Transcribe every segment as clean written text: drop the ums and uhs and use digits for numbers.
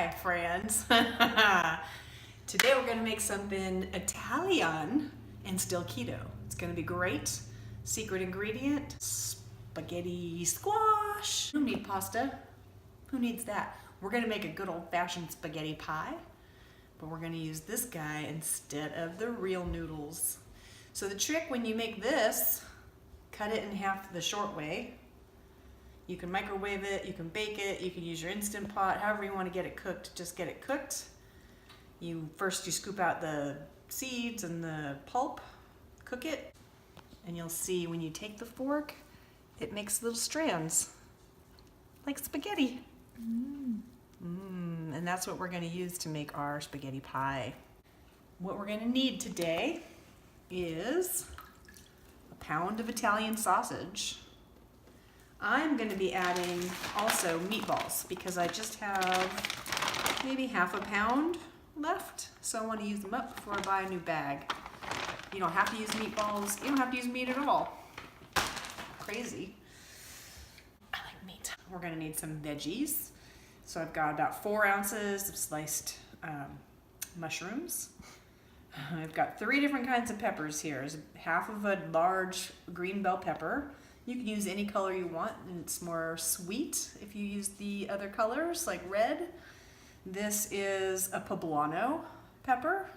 Hi, friends. Today we're gonna make something Italian and still keto. It's gonna be great. Secret ingredient, spaghetti squash. Who needs pasta? Who needs that? We're gonna make a good old-fashioned spaghetti pie, but we're gonna use this guy instead of the real noodles. So the trick when you make this, cut it in half the short way. You can microwave it, you can bake it, you can use your Instant Pot, however you want to get it cooked, just get it cooked. First you scoop out the seeds and the pulp, cook it, and you'll see when you take the fork, it makes little strands, like spaghetti. And that's what we're going to use to make our spaghetti pie. What we're going to need today is a pound of Italian sausage. I'm going to be adding also meatballs because I just have maybe half a pound left, so I want to use them up before I buy a new bag. You don't have to use meatballs. You don't have to use meat at all. Crazy. I like meat. We're going to need some veggies. So I've got about 4 ounces of sliced mushrooms. I've got 3 different kinds of peppers here. There's half of a large green bell pepper. You can use any color you want, and it's more sweet if you use the other colors, like red. This is a poblano pepper,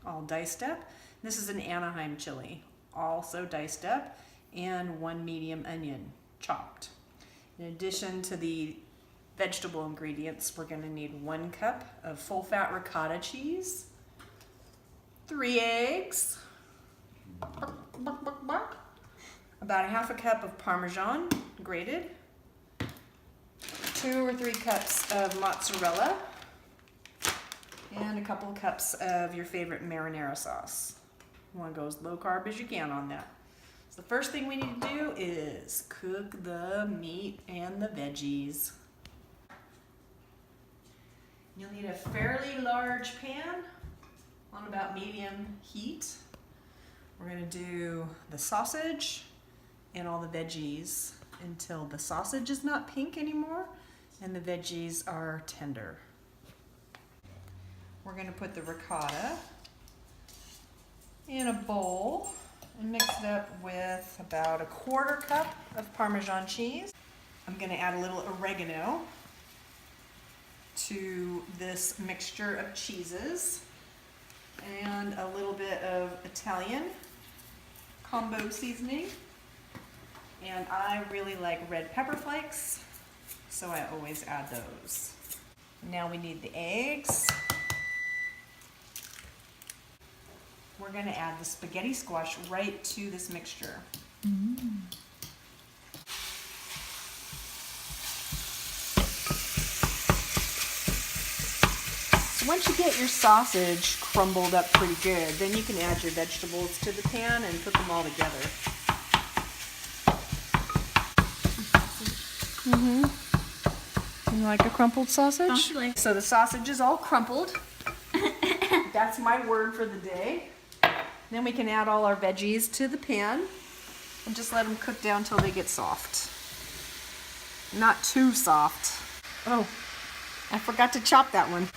all diced up. This is an Anaheim chili, also diced up, and 1 medium onion, chopped. In addition to the vegetable ingredients, we're going to need 1 cup of full-fat ricotta cheese, 3 eggs, about a half a cup of Parmesan grated, 2 or 3 cups of mozzarella, and a couple cups of your favorite marinara sauce. You want to go as low carb as you can on that. So the first thing we need to do is cook the meat and the veggies. You'll need a fairly large pan on about medium heat. We're going to do the sausage and all the veggies until the sausage is not pink anymore and the veggies are tender. We're going to put the ricotta in a bowl and mix it up with about a 1/4 cup of Parmesan cheese. I'm going to add a little oregano to this mixture of cheeses and a little bit of Italian combo seasoning. And I really like red pepper flakes, so I always add those. Now we need the eggs. We're going to add the spaghetti squash right to this mixture. So once you get your sausage crumbled up pretty good, then you can add your vegetables to the pan and cook them all together. You like a crumpled sausage? So the sausage is all crumpled. That's my word for the day. Then we can add all our veggies to the pan and just let them cook down till they get soft. Not too soft. Oh, I forgot to chop that one.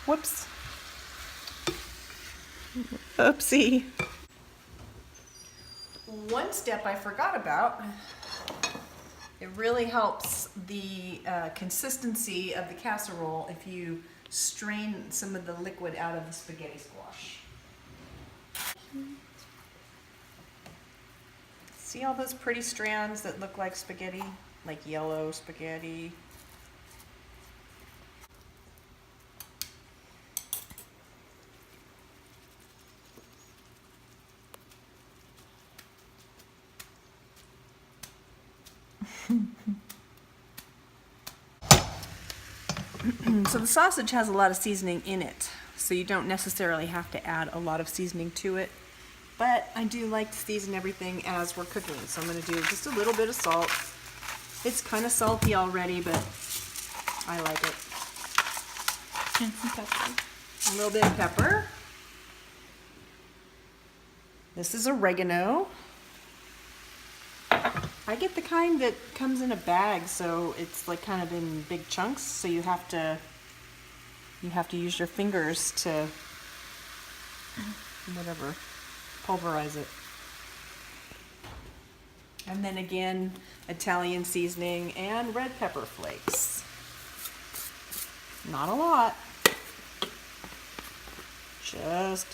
Whoops. Oopsie. One step I forgot about. It really helps the consistency of the casserole if you strain some of the liquid out of the spaghetti squash. See all those pretty strands that look like spaghetti? Like yellow spaghetti? So the sausage has a lot of seasoning in it, so you don't necessarily have to add a lot of seasoning to it. But I do like to season everything as we're cooking, so I'm going to do just a little bit of salt. It's kind of salty already, but I like it. And some pepper. A little bit of pepper. This is oregano. I get the kind that comes in a bag, so it's like kind of in big chunks, so you have to You have to use your fingers to, whatever, pulverize it. And then again, Italian seasoning and red pepper flakes. Not a lot, just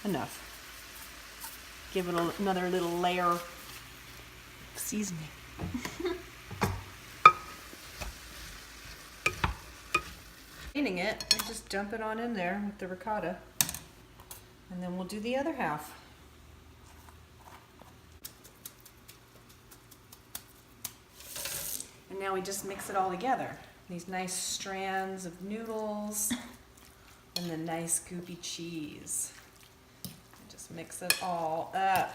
enough. Give it another little layer of seasoning. Cleaning it, I just dump it on in there with the ricotta, and then we'll do the other half. And now we just mix it all together. These nice strands of noodles and the nice goopy cheese. Just mix it all up.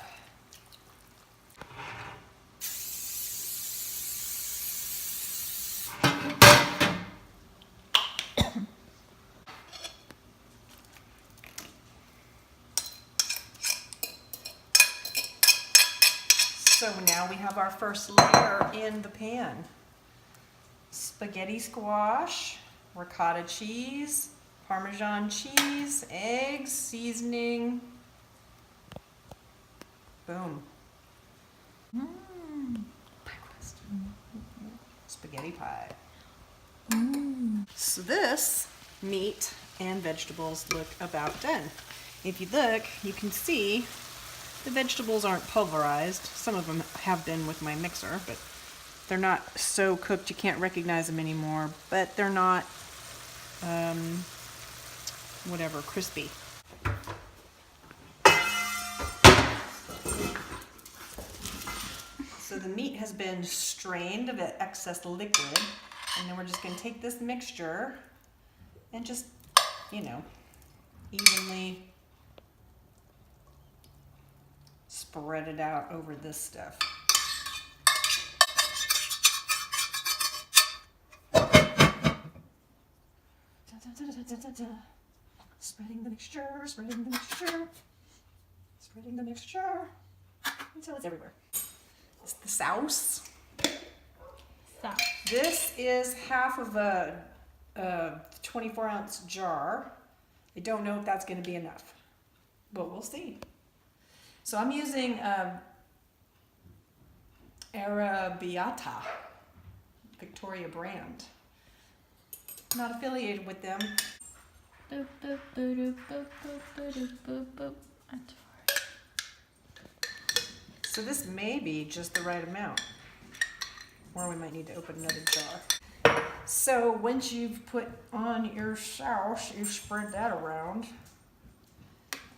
So now we have our first layer in the pan. Spaghetti squash, ricotta cheese, Parmesan cheese, eggs, seasoning. Boom. Pie crust. Spaghetti pie. So this meat and vegetables look about done. If you look, you can see the vegetables aren't pulverized. Some of them have been with my mixer, but they're not so cooked you can't recognize them anymore, but they're not, crispy. So the meat has been strained of the excess liquid, and then we're just going to take this mixture and just, evenly spread it out over this stuff. Spreading the mixture, spreading the mixture, spreading the mixture until it's everywhere. It's the sauce. This is half of a 24-ounce jar. I don't know if that's going to be enough, but we'll see. So I'm using Arrabbiata, Victoria brand. Not affiliated with them. So this may be just the right amount, or we might need to open another jar. So once you've put on your sauce, you spread that around.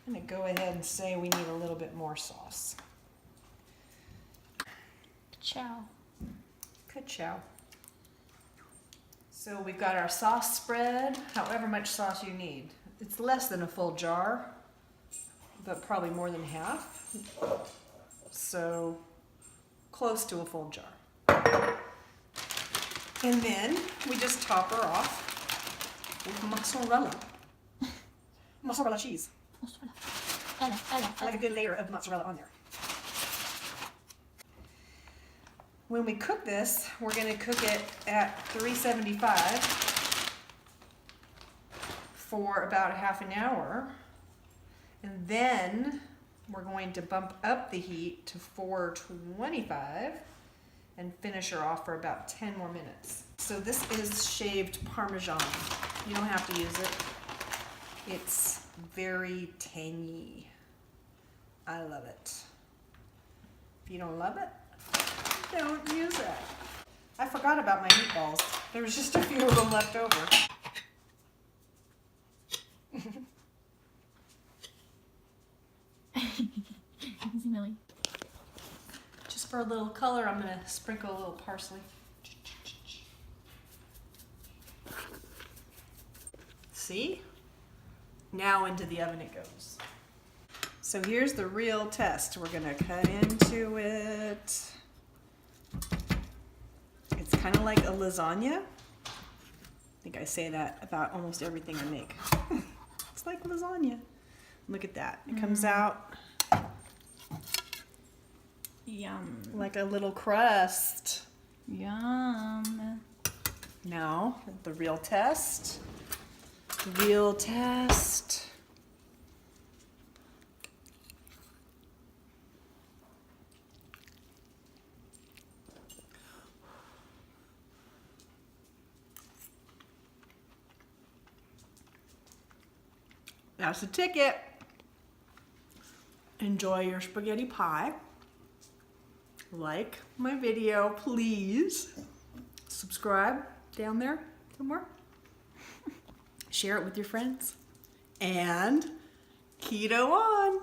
I'm gonna go ahead and say we need a little bit more sauce. Ciao. Ka-chow. So we've got our sauce spread, however much sauce you need. It's less than a full jar, but probably more than half. So close to a full jar. And then we just top her off with mozzarella. Mozzarella cheese. I like a good layer of mozzarella on there. When we cook this, we're going to cook it at 375 for about a half an hour. And then we're going to bump up the heat to 425 and finish her off for about 10 more minutes. So this is shaved Parmesan. You don't have to use it. It's very tangy. I love it. If you don't love it, don't use it. I forgot about my meatballs. There was just a few of them left over. Easy, Millie. Just for a little color, I'm gonna sprinkle a little parsley. See? Now into the oven it goes. So here's the real test. We're gonna cut into it. It's kind of like a lasagna. I think I say that about almost everything I make. It's like lasagna. Look at that. It comes out Yum. like a little crust. Yum. Now, the real test. Real test. That's the ticket. Enjoy your spaghetti pie. Like my video, please. Subscribe down there somewhere. Share it with your friends. And keto on.